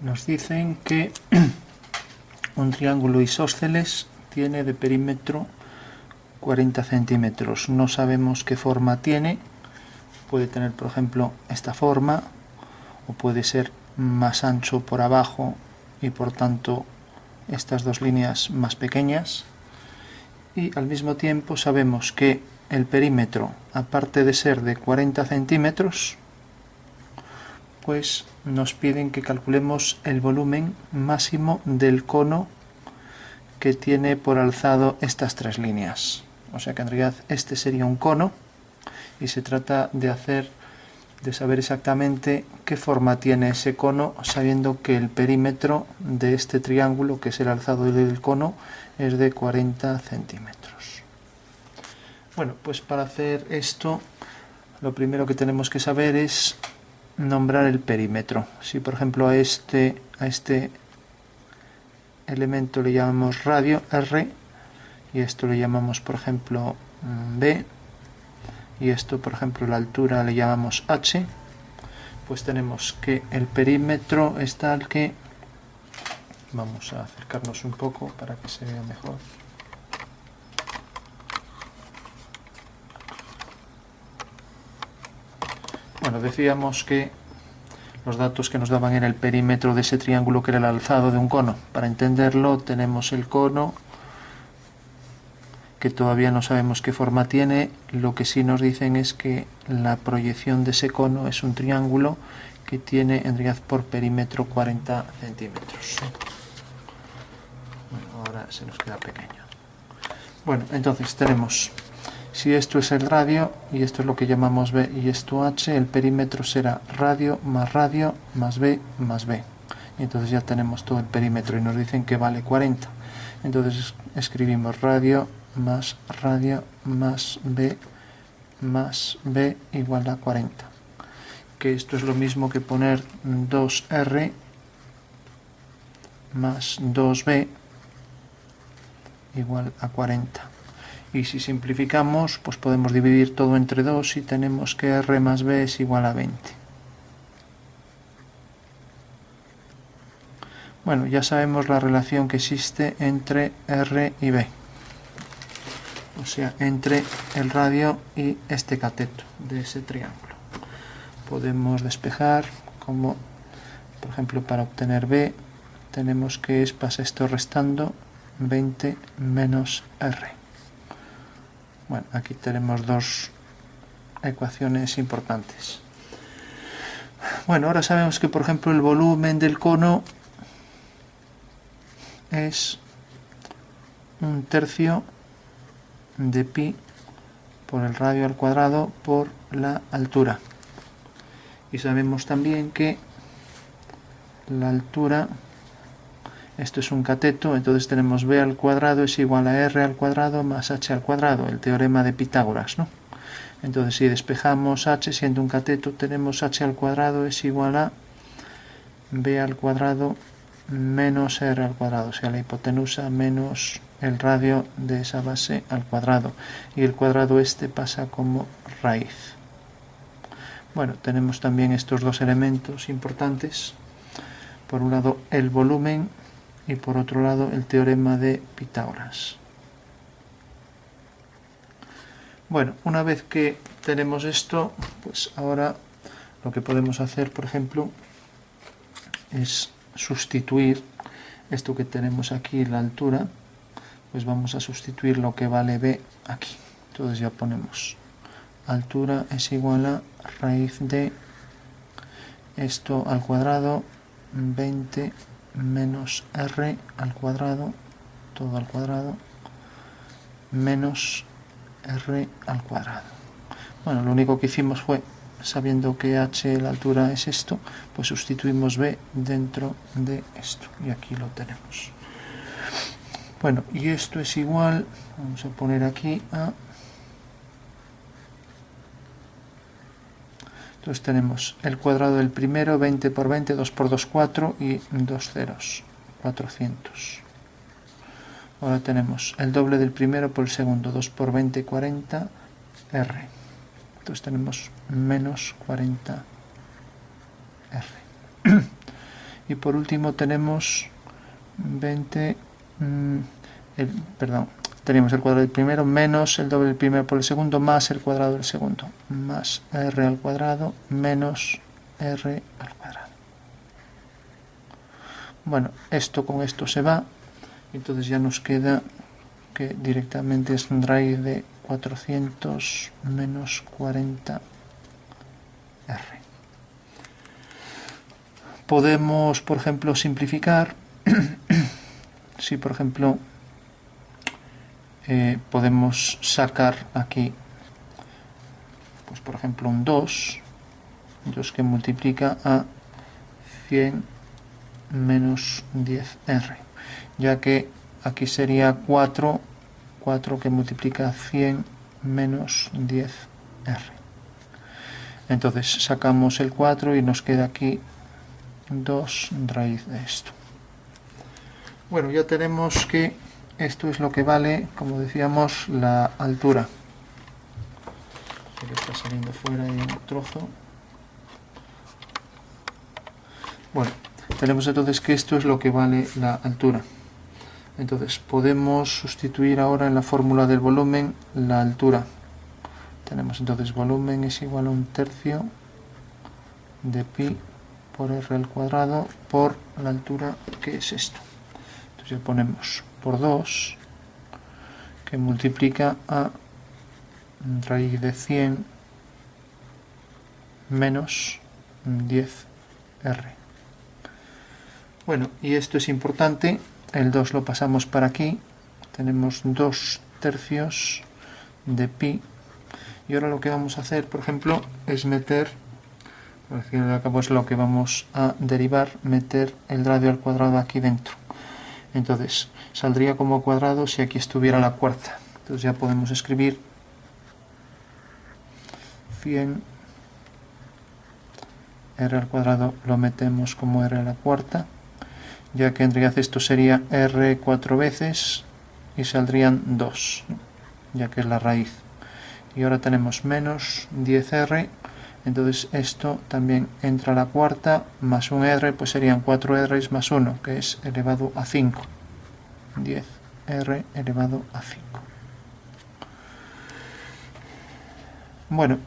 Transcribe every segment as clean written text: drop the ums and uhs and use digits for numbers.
nos dicen que un triángulo isósceles tiene de perímetro 40 centímetros. No sabemos qué forma tiene. Puede tener, por ejemplo, esta forma, o puede ser más ancho por abajo y por tanto estas dos líneas más pequeñas. Y al mismo tiempo sabemos que el perímetro, aparte de ser de 40 centímetros, pues nos piden que calculemos el volumen máximo del cono que tiene por alzado estas tres líneas. O sea que en realidad este sería un cono y se trata de saber exactamente qué forma tiene ese cono, sabiendo que el perímetro de este triángulo, que es el alzado del cono, es de 40 centímetros. Bueno, pues para hacer esto, lo primero que tenemos que saber es nombrar el perímetro. Si por ejemplo a este elemento le llamamos radio, R, y esto le llamamos por ejemplo B, y esto por ejemplo la altura le llamamos H, pues tenemos que el perímetro es tal que, vamos a acercarnos un poco para que se vea mejor. Bueno, decíamos que los datos que nos daban era el perímetro de ese triángulo, que era el alzado de un cono. Para entenderlo tenemos el cono, que todavía no sabemos qué forma tiene. Lo que sí nos dicen es que la proyección de ese cono es un triángulo que tiene en realidad por perímetro 40 centímetros. Bueno, ahora se nos queda pequeño. Bueno, entonces tenemos, si esto es el radio y esto es lo que llamamos B y esto H, el perímetro será radio más B más B. Y entonces ya tenemos todo el perímetro y nos dicen que vale 40. Entonces escribimos radio más B igual a 40. Que esto es lo mismo que poner 2R más 2B igual a 40. Y si simplificamos, pues podemos dividir todo entre 2 y tenemos que R más B es igual a 20. Bueno, ya sabemos la relación que existe entre R y B. O sea, entre el radio y este cateto de ese triángulo. Podemos despejar, como por ejemplo para obtener B, tenemos que pasa esto restando 20 menos R. Bueno, aquí tenemos dos ecuaciones importantes. Bueno, ahora sabemos que por ejemplo el volumen del cono es 1/3 de pi por el radio al cuadrado por la altura. Y sabemos también que la altura, esto es un cateto, entonces tenemos b al cuadrado es igual a r al cuadrado más h al cuadrado, el teorema de Pitágoras, ¿no? Entonces si despejamos h siendo un cateto, tenemos h al cuadrado es igual a b al cuadrado menos r al cuadrado, o sea la hipotenusa menos el radio de esa base al cuadrado, y el cuadrado este pasa como raíz. Bueno, tenemos también estos dos elementos importantes, por un lado el volumen y por otro lado el teorema de Pitágoras. Bueno, una vez que tenemos esto, pues ahora lo que podemos hacer, por ejemplo, es sustituir esto que tenemos aquí, la altura, pues vamos a sustituir lo que vale b aquí. Entonces ya ponemos altura es igual a raíz de esto al cuadrado 20 menos r al cuadrado, todo al cuadrado, menos r al cuadrado. Bueno, lo único que hicimos fue, sabiendo que h, la altura es esto, pues sustituimos b dentro de esto, y aquí lo tenemos. Bueno, y esto es igual, vamos a poner aquí a... Entonces tenemos el cuadrado del primero, 20 por 20, 2 por 2, 4 y 2 ceros, 400. Ahora tenemos el doble del primero por el segundo, 2 por 20, 40, R. Entonces tenemos menos 40 R. Y por último tenemos 20, tenemos el cuadrado del primero menos el doble del primero por el segundo más el cuadrado del segundo, más r al cuadrado menos r al cuadrado. Bueno, esto con esto se va, entonces ya nos queda que directamente es raíz de 400 menos 40r. Podemos, por ejemplo, simplificar. Si, por ejemplo, podemos sacar aquí, pues por ejemplo, un 2 que multiplica a 100 menos 10r, ya que aquí sería 4 que multiplica a 100 menos 10r. Entonces sacamos el 4 y nos queda aquí 2 raíz de esto. Bueno, ya tenemos que esto es lo que vale, como decíamos, la altura. Que está saliendo fuera y un trozo. Bueno, tenemos entonces que esto es lo que vale la altura. Entonces podemos sustituir ahora en la fórmula del volumen la altura. Tenemos entonces volumen es igual a 1/3 de pi por r al cuadrado por la altura, que es esto. Entonces ya ponemos por 2 que multiplica a raíz de 100 menos 10r. Bueno, y esto es importante, el 2 lo pasamos para aquí, tenemos 2/3 de pi, y ahora lo que vamos a hacer, por ejemplo, es meter, al fin y al cabo es lo que vamos a derivar, meter el radio al cuadrado aquí dentro. Entonces, saldría como cuadrado si aquí estuviera la cuarta. Entonces ya podemos escribir 100 r al cuadrado, lo metemos como r a la cuarta, ya que en realidad esto sería r 4 veces y saldrían 2, ya que es la raíz. Y ahora tenemos menos 10r, entonces esto también entra a la cuarta, más un r, pues serían 4r más 1, que es elevado a 5. 10r elevado a 5. Bueno,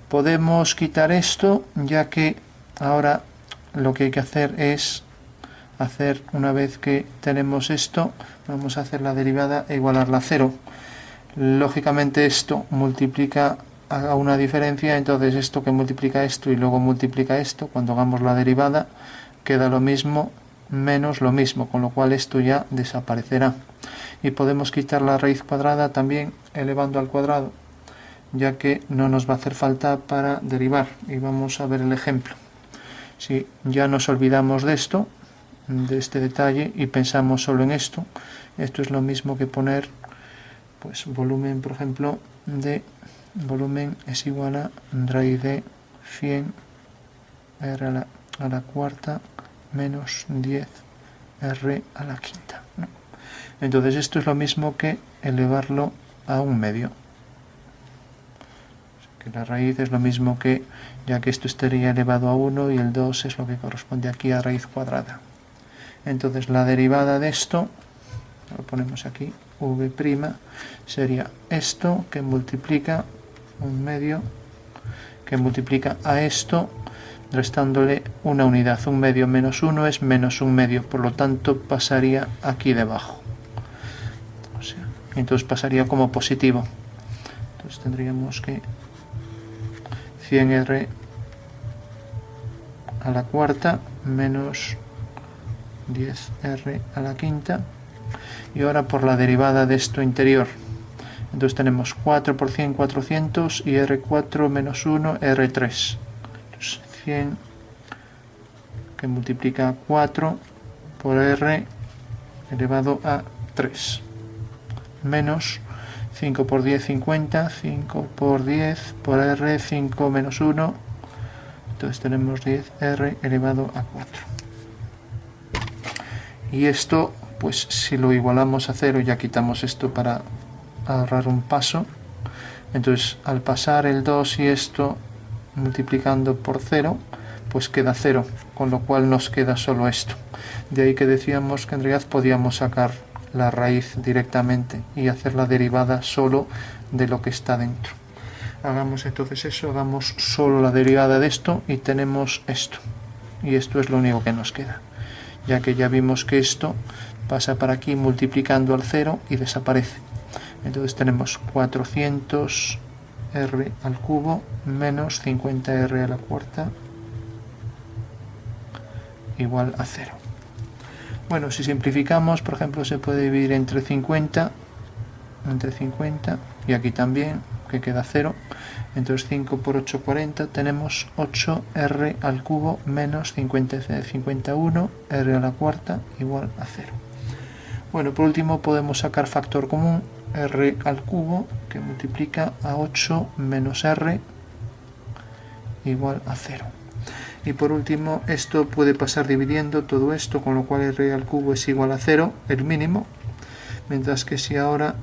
podemos quitar esto, ya que ahora lo que hay que hacer es hacer, una vez que tenemos esto, vamos a hacer la derivada e igualarla a 0. Lógicamente esto multiplica a una diferencia, entonces esto que multiplica esto y luego multiplica esto, cuando hagamos la derivada queda lo mismo menos lo mismo, con lo cual esto ya desaparecerá. Y podemos quitar la raíz cuadrada también elevando al cuadrado, ya que no nos va a hacer falta para derivar. Y vamos a ver el ejemplo. Si ya nos olvidamos de esto, de este detalle, y pensamos solo en esto, esto es lo mismo que poner, pues volumen, por ejemplo, de volumen es igual a raíz de 100 r a la cuarta menos 10 r a la quinta, ¿no? Entonces esto es lo mismo que elevarlo a un medio. Que la raíz es lo mismo que, ya que esto estaría elevado a 1 y el 2 es lo que corresponde aquí a raíz cuadrada. Entonces la derivada de esto, lo ponemos aquí, v', sería esto que multiplica un medio, que multiplica a esto, restándole una unidad. Un medio menos 1 es menos un medio, por lo tanto pasaría aquí debajo. O sea, entonces pasaría como positivo. Entonces tendríamos que 100r a la cuarta menos 10r a la quinta. Y ahora por la derivada de esto interior. Entonces tenemos 4 por 100, 400 y r4 menos 1, r3. Entonces 100 que multiplica 4 por r elevado a 3. Menos 5 por 10, 50. 5 por 10 por r, 5 menos 1. Entonces tenemos 10r elevado a 4. Y esto, pues si lo igualamos a 0, ya quitamos esto para ahorrar un paso. Entonces al pasar el 2 y esto multiplicando por 0, pues queda 0, con lo cual nos queda solo esto. De ahí que decíamos que en realidad podíamos sacar la raíz directamente y hacer la derivada solo de lo que está dentro. Hagamos entonces eso, hagamos solo la derivada de esto y tenemos esto. Y esto es lo único que nos queda, ya que ya vimos que esto pasa para aquí multiplicando al 0 y desaparece. Entonces tenemos 400r al cubo menos 50r a la cuarta igual a 0. Bueno, si simplificamos, por ejemplo, se puede dividir entre 50 y aquí también, que queda 0. Entonces 5 por 8, 40, tenemos 8r al cubo menos 51 r a la cuarta igual a 0. Bueno, por último podemos sacar factor común, r al cubo, que multiplica a 8 menos r igual a 0. Y por último, esto puede pasar dividiendo todo esto, con lo cual r al cubo es igual a 0, el mínimo. Mientras que si ahora,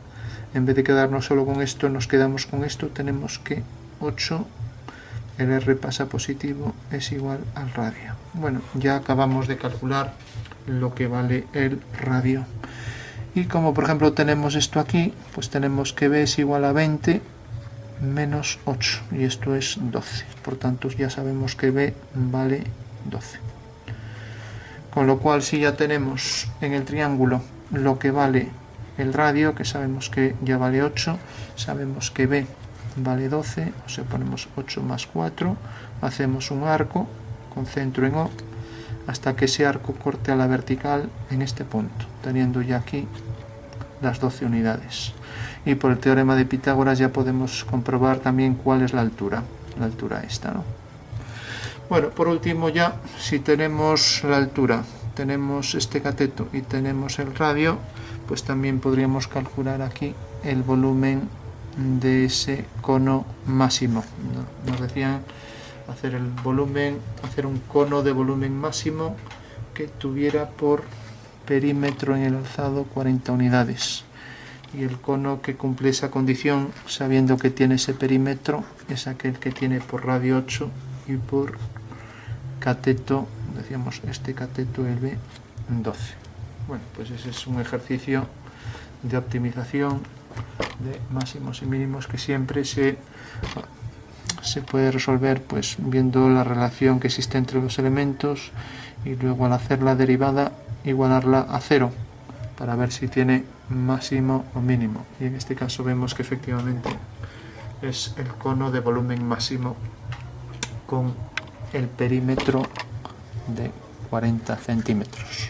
en vez de quedarnos solo con esto, nos quedamos con esto, tenemos que 8, el r pasa positivo, es igual al radio. Bueno, ya acabamos de calcular lo que vale el radio. Y como por ejemplo tenemos esto aquí, pues tenemos que b es igual a 20 menos 8, y esto es 12. Por tanto, ya sabemos que b vale 12. Con lo cual, si ya tenemos en el triángulo lo que vale el radio, que sabemos que ya vale 8, sabemos que b vale 12, o sea, ponemos 8 más 4, hacemos un arco con centro en O, hasta que ese arco corte a la vertical en este punto, teniendo ya aquí las 12 unidades. Y por el teorema de Pitágoras ya podemos comprobar también cuál es la altura esta, ¿no? Bueno, por último ya, si tenemos la altura, tenemos este cateto y tenemos el radio, pues también podríamos calcular aquí el volumen de ese cono máximo. Nos decían hacer un cono de volumen máximo que tuviera por perímetro en el alzado 40 unidades. Y el cono que cumple esa condición, sabiendo que tiene ese perímetro, es aquel que tiene por radio 8 y por cateto, decíamos este cateto el B 12. Bueno, pues ese es un ejercicio de optimización de máximos y mínimos que siempre se puede resolver pues viendo la relación que existe entre los elementos y luego al hacer la derivada igualarla a 0 para ver si tiene máximo o mínimo, y en este caso vemos que efectivamente es el cono de volumen máximo con el perímetro de 40 centímetros.